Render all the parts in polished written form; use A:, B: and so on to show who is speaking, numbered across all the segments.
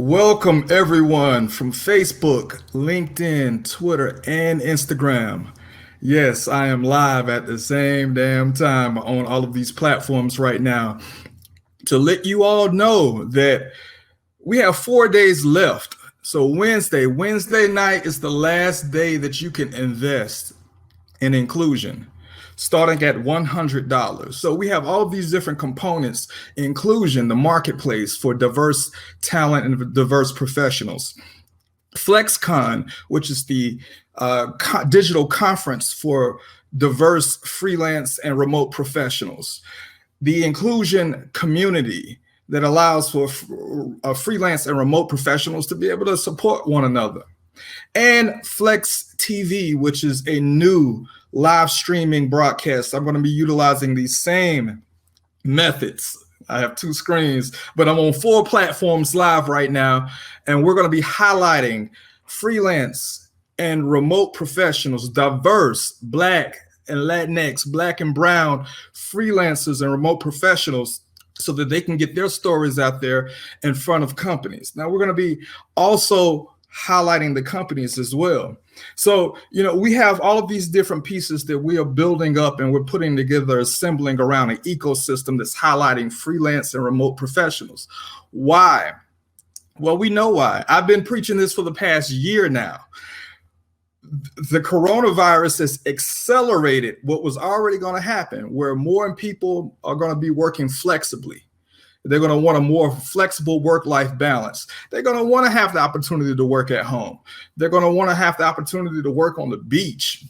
A: Welcome everyone from Facebook, LinkedIn, Twitter, and Instagram. Yes, I am live at the same damn time on all of these platforms right now to let you all know that we have 4 days left. So Wednesday night is the last day that you can invest in inclusion, starting at $100. So we have all these different components: inclusion, the marketplace for diverse talent and diverse professionals; FlexCon, which is the digital conference for diverse freelance and remote professionals; the inclusion community that allows for freelance and remote professionals to be able to support one another; and Flex TV, which is a new live streaming broadcast. I'm going to be utilizing these same methods. I have two screens, but I'm on 4 platforms live right now, and we're going to be highlighting freelance and remote professionals, diverse Black and Latinx, Black and Brown freelancers and remote professionals, so that they can get their stories out there in front of companies. Now, we're going to be also highlighting the companies as well. So, we have all of these different pieces that we are building up, and we're putting together, assembling around an ecosystem that's highlighting freelance and remote professionals. Why? Well, we know why. I've been preaching this for the past year now. The coronavirus has accelerated what was already going to happen, where more people are going to be working flexibly. They're going to want a more flexible work-life balance. They're going to want to have the opportunity to work at home. They're going to want to have the opportunity to work on the beach,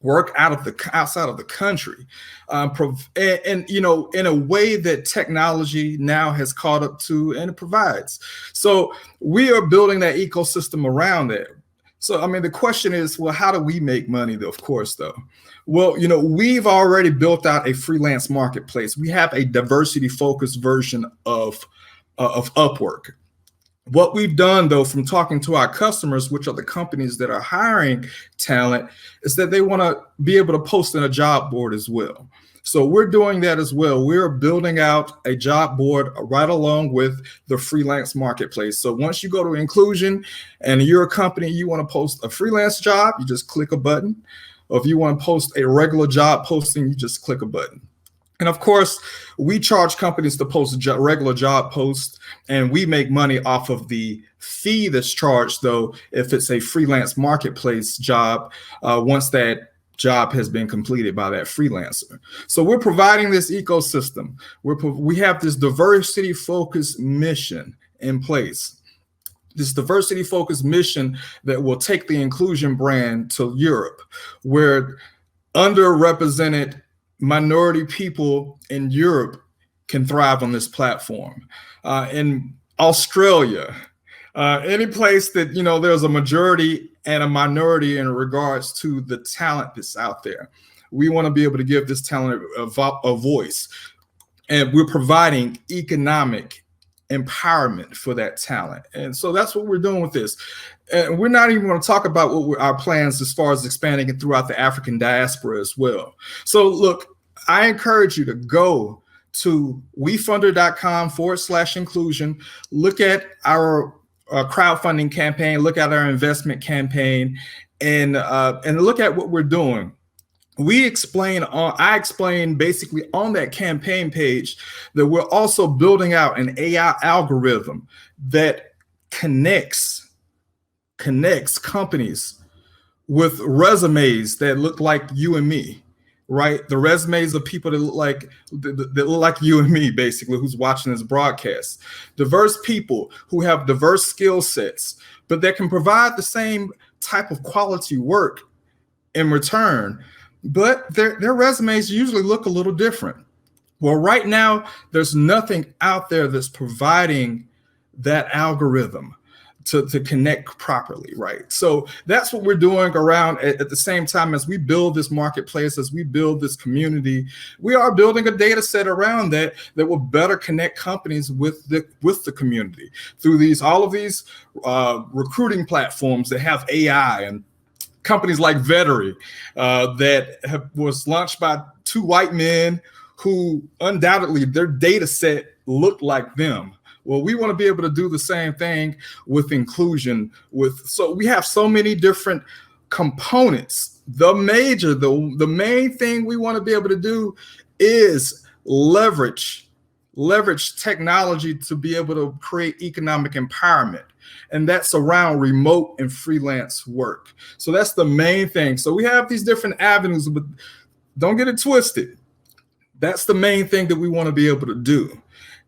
A: work outside of the country, and in a way that technology now has caught up to and it provides. So we are building that ecosystem around that. So, the question is, well, how do we make money, though? Of course, though. Well, we've already built out a freelance marketplace. We have a diversity-focused version of Upwork. What we've done, though, from talking to our customers, which are the companies that are hiring talent, is that they want to be able to post in a job board as well. So we're doing that as well. We're building out a job board right along with the freelance marketplace. So once you go to Inclusion and you're a company, you want to post a freelance job, you just click a button. Or if you want to post a regular job posting, you just click a button. And of course, we charge companies to post a regular job post, and we make money off of the fee that's charged, though, if it's a freelance marketplace job, once that job has been completed by that freelancer. So we're providing this ecosystem. We have this diversity-focused mission in place. This diversity-focused mission that will take the inclusion brand to Europe, where underrepresented minority people in Europe can thrive on this platform. In Australia, any place that, there's a majority and a minority in regards to the talent that's out there. We want to be able to give this talent a voice. And we're providing economic empowerment for that talent. And so that's what we're doing with this. And we're not even going to talk about our plans as far as expanding it throughout the African diaspora as well. So look, I encourage you to go to wefunder.com/inclusion, look at our crowdfunding campaign, look at our investment campaign, and look at what we're doing. I explain basically on that campaign page that we're also building out an AI algorithm that connects companies with resumes that look like you and me. Right, the resumes of people that look like you and me, basically, who's watching this broadcast. Diverse people who have diverse skill sets, but that can provide the same type of quality work in return. But their resumes usually look a little different. Well, right now, there's nothing out there that's providing that algorithm to connect properly, right? So that's what we're doing around at the same time as we build this marketplace, as we build this community. We are building a data set around that will better connect companies with the community through all of these recruiting platforms that have AI, and companies like Vettery that was launched by 2 white men who undoubtedly their data set looked like them. Well, we want to be able to do the same thing with inclusion. So we have so many different components. The main thing we want to be able to do is leverage technology to be able to create economic empowerment. And that's around remote and freelance work. So that's the main thing. So we have these different avenues, but don't get it twisted. That's the main thing that we want to be able to do.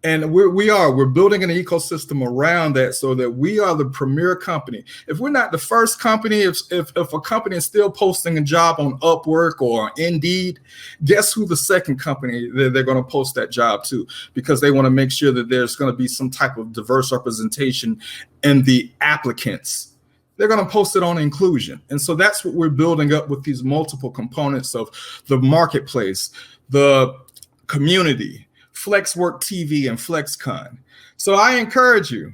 A: And we're building an ecosystem around that so that we are the premier company. If we're not the first company, if a company is still posting a job on Upwork or Indeed, guess who the second company that they're going to post that job to? Because they want to make sure that there's going to be some type of diverse representation in the applicants. They're going to post it on Incluzion. And so that's what we're building up with these multiple components of the marketplace, the community, FlexWork TV, and FlexCon. So I encourage you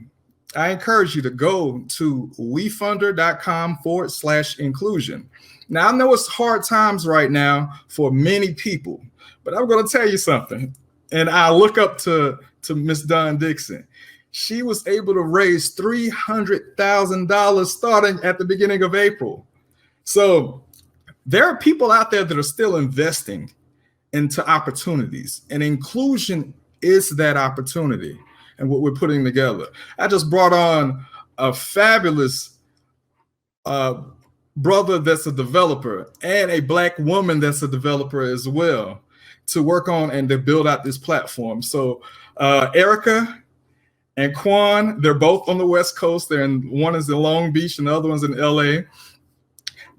A: to go to wefunder.com/inclusion. Now, I know it's hard times right now for many people, but I'm going to tell you something. And I look up to Miss Dawn Dixon. She was able to raise $300,000 starting at the beginning of April. So there are people out there that are still investing into opportunities, and inclusion is that opportunity and what we're putting together. I just brought on a fabulous brother that's a developer and a Black woman that's a developer as well to work on and to build out this platform. So Erica and Quan, they're both on the West Coast. One is in Long Beach and the other one's in LA.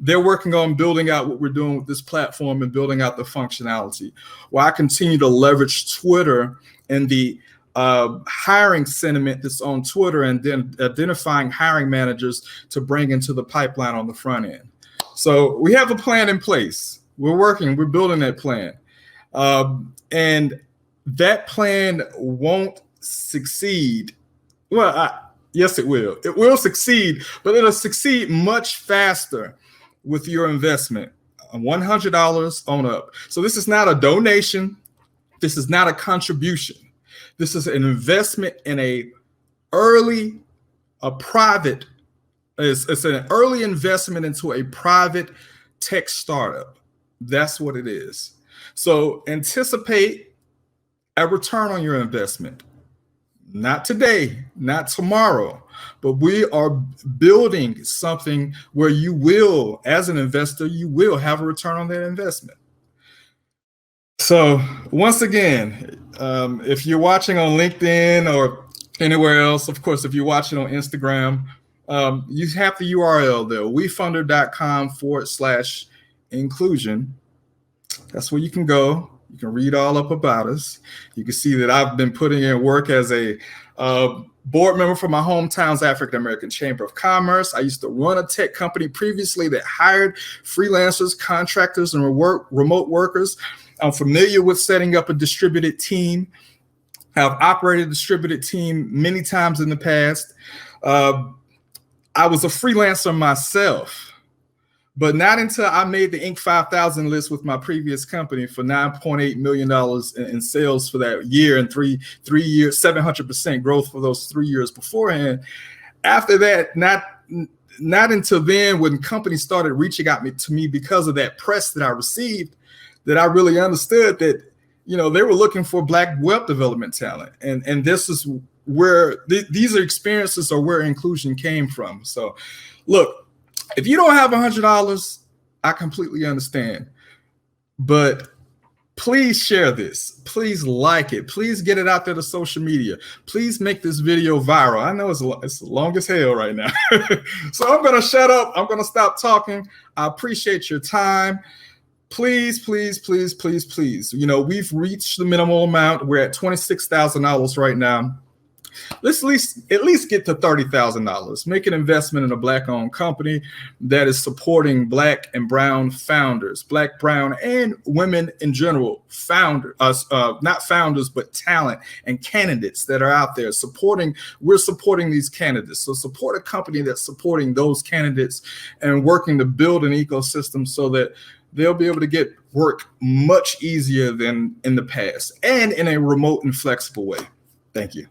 A: They're working on building out what we're doing with this platform and building out the functionality. While I continue to leverage Twitter and the hiring sentiment that's on Twitter, and then identifying hiring managers to bring into the pipeline on the front end. So we have a plan in place. We're building that plan. And that plan won't succeed. Well, yes, it will. It will succeed, but it'll succeed much faster with your investment, $100 on up. So this is not a donation. This is not a contribution. This is an investment in it's an early investment into a private tech startup. That's what it is. So anticipate a return on your investment. Not today, not tomorrow, but we are building something where you will, as an investor, you will have a return on that investment. So once again, if you're watching on LinkedIn or anywhere else, of course, if you're watching on Instagram, you have the URL there, wefunder.com/inclusion. That's where you can go. You can read all up about us. You can see that I've been putting in work as a board member for my hometown's African American Chamber of Commerce. I used to run a tech company previously that hired freelancers, contractors, and remote workers. I'm familiar with setting up a distributed team. I've operated a distributed team many times in the past. I was a freelancer myself, but not until I made the Inc. 5000 list with my previous company for $9.8 million in sales for that year, and three years, 700% growth for those 3 years beforehand. After that, not until then, when companies started reaching out to me because of that press that I received, that I really understood that, they were looking for Black web development talent. And this is where these experiences are where inclusion came from. So look, if you don't have $100, I completely understand. But please share this. Please like it. Please get it out there to social media. Please make this video viral. I know it's long as hell right now. So I'm going to shut up. I'm going to stop talking. I appreciate your time. Please, please, please, please, please. We've reached the minimum amount. We're at $26,000 right now. Let's at least get to $30,000. Make an investment in a Black-owned company that is supporting Black and Brown founders, Black, Brown, and women in general, not founders, but talent and candidates that are out there we're supporting these candidates. So support a company that's supporting those candidates and working to build an ecosystem so that they'll be able to get work much easier than in the past and in a remote and flexible way. Thank you.